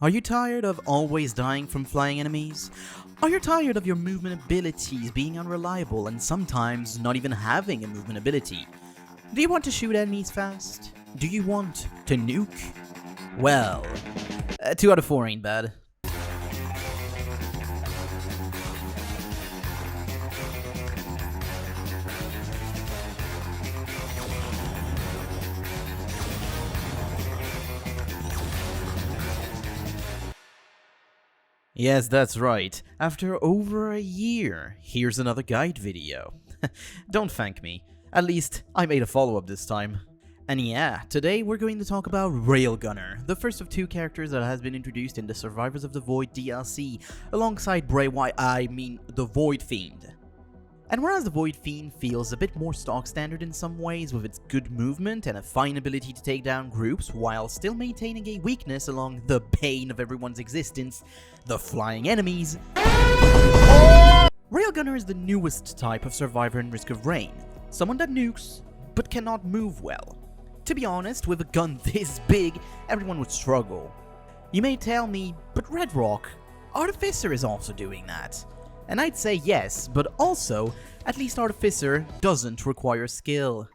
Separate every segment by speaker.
Speaker 1: Are you tired of always dying from flying enemies? Are you tired of your movement abilities being unreliable and sometimes not even having a movement ability? Do you want to shoot enemies fast? Do you want to nuke? Well, 2 out of 4 ain't bad. Yes, that's right. After over a year, here's another guide video. Don't thank me. At least, I made a follow-up this time. And yeah, today we're going to talk about Railgunner, the first of 2 characters that has been introduced in the Survivors of the Void DLC, alongside the Void Fiend. And whereas the Void Fiend feels a bit more stock standard in some ways with its good movement and a fine ability to take down groups while still maintaining a weakness along the bane of everyone's existence, the flying enemies, Railgunner is the newest type of survivor in Risk of Rain, someone that nukes but cannot move well. To be honest, with a gun this big, everyone would struggle. You may tell me, but Red Rock, Artificer is also doing that. And I'd say yes, but also, at least Artificer doesn't require skill.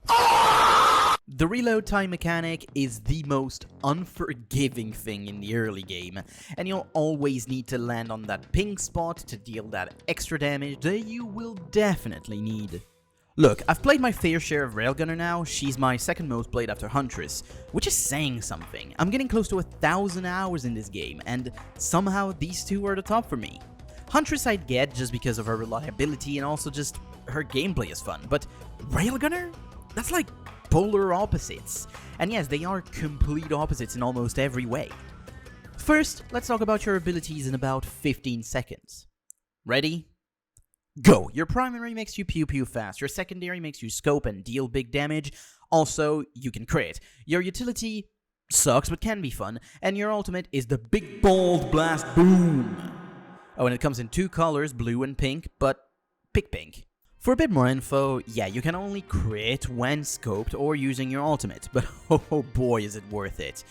Speaker 1: The reload time mechanic is the most unforgiving thing in the early game, and you'll always need to land on that ping spot to deal that extra damage that you will definitely need. Look, I've played my fair share of Railgunner now. She's my second most played after Huntress, which is saying something. I'm getting close to 1,000 hours in this game, and somehow these 2 are the top for me. Huntress I'd get just because of her reliability and also just her gameplay is fun, but Railgunner? That's like polar opposites. And yes, they are complete opposites in almost every way. First, let's talk about your abilities in about 15 seconds. Ready? Go! Your primary makes you pew pew fast, your secondary makes you scope and deal big damage, also you can crit. Your utility sucks but can be fun, and your ultimate is the big bold blast boom! Oh, and it comes in 2 colors, blue and pink, but pick pink. For a bit more info, yeah, you can only crit when scoped or using your ultimate, but oh boy is it worth it.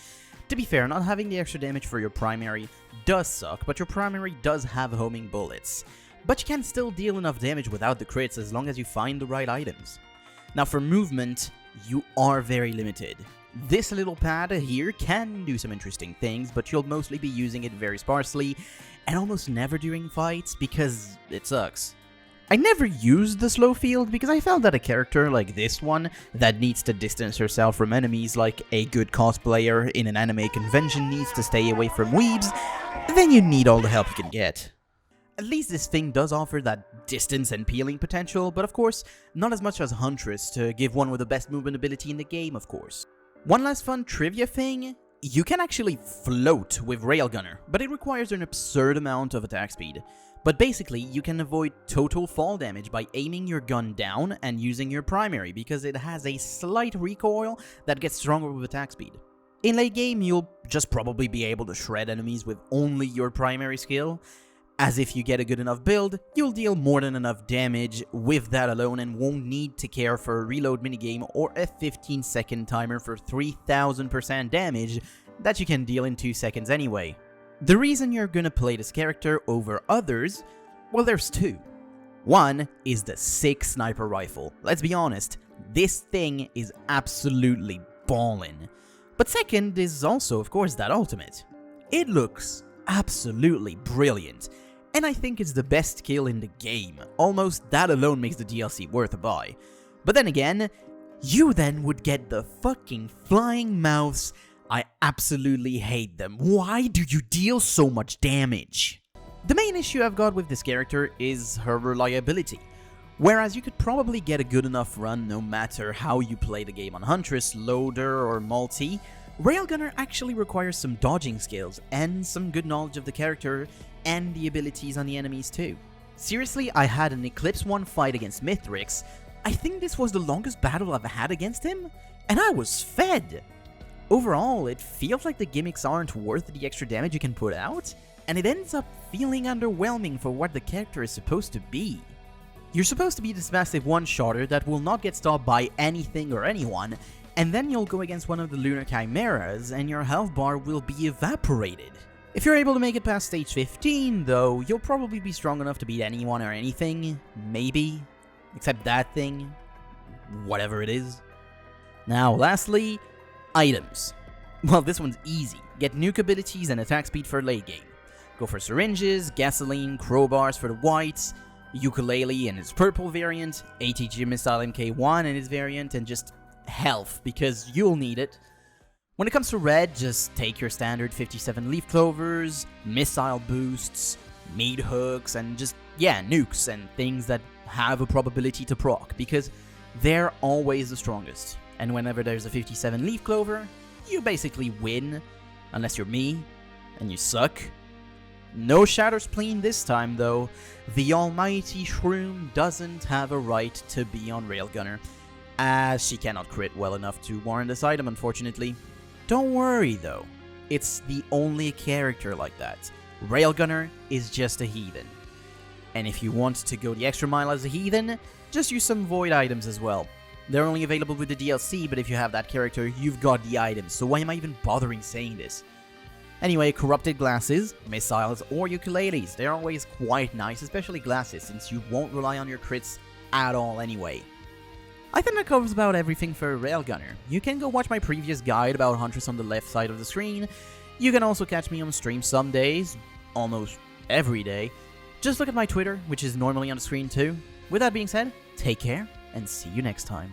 Speaker 1: To be fair, not having the extra damage for your primary does suck, but your primary does have homing bullets. But you can still deal enough damage without the crits as long as you find the right items. Now for movement, you are very limited. This little pad here can do some interesting things, but you'll mostly be using it very sparsely, and almost never during fights because it sucks. I never used the slow field because I felt that a character like this one, that needs to distance herself from enemies like a good cosplayer in an anime convention needs to stay away from weebs, then you need all the help you can get. At least this thing does offer that distance and peeling potential, but of course, not as much as Huntress to give one with the best movement ability in the game, of course. One last fun trivia thing, you can actually float with Railgunner, but it requires an absurd amount of attack speed. But basically, you can avoid total fall damage by aiming your gun down and using your primary, because it has a slight recoil that gets stronger with attack speed. In late game, you'll just probably be able to shred enemies with only your primary skill, as if you get a good enough build, you'll deal more than enough damage with that alone and won't need to care for a reload minigame or a 15-second timer for 3000% damage that you can deal in 2 seconds anyway. The reason you're gonna play this character over others, well, there's 2. One is the sick sniper rifle. Let's be honest, this thing is absolutely ballin'. But second is also, of course, that ultimate. It looks absolutely brilliant. And I think it's the best kill in the game. Almost that alone makes the DLC worth a buy. But then again, you then would get the fucking flying mouths. I absolutely hate them. Why do you deal so much damage? The main issue I've got with this character is her reliability. Whereas you could probably get a good enough run no matter how you play the game on Huntress, Loader, or Multi, Railgunner actually requires some dodging skills and some good knowledge of the character and the abilities on the enemies too. Seriously, I had an Eclipse 1 fight against Mithrix. I think this was the longest battle I've had against him, and I was fed! Overall, it feels like the gimmicks aren't worth the extra damage you can put out, and it ends up feeling underwhelming for what the character is supposed to be. You're supposed to be this massive one-shotter that will not get stopped by anything or anyone, and then you'll go against one of the Lunar Chimeras and your health bar will be evaporated. If you're able to make it past stage 15, though, you'll probably be strong enough to beat anyone or anything. Maybe. Except that thing. Whatever it is. Now, lastly, items. Well, this one's easy. Get nuke abilities and attack speed for late game. Go for syringes, gasoline, crowbars for the whites, ukulele and its purple variant, ATG missile MK1 and its variant, and just health, because you'll need it. When it comes to red, just take your standard 57 leaf clovers, missile boosts, meat hooks, and just, yeah, nukes and things that have a probability to proc, because they're always the strongest. And whenever there's a 57 leaf clover, you basically win, unless you're me, and you suck. No Shatter Spleen this time, though. The almighty Shroom doesn't have a right to be on Railgunner, as she cannot crit well enough to warrant this item, unfortunately. Don't worry, though. It's the only character like that. Railgunner is just a heathen. And if you want to go the extra mile as a heathen, just use some void items as well. They're only available with the DLC, but if you have that character, you've got the items, so why am I even bothering saying this? Anyway, corrupted glasses, missiles, or ukuleles, they're always quite nice, especially glasses, since you won't rely on your crits at all anyway. I think that covers about everything for Railgunner. You can go watch my previous guide about Huntress on the left side of the screen. You can also catch me on stream some days, almost every day. Just look at my Twitter, which is normally on the screen too. With that being said, take care, and see you next time.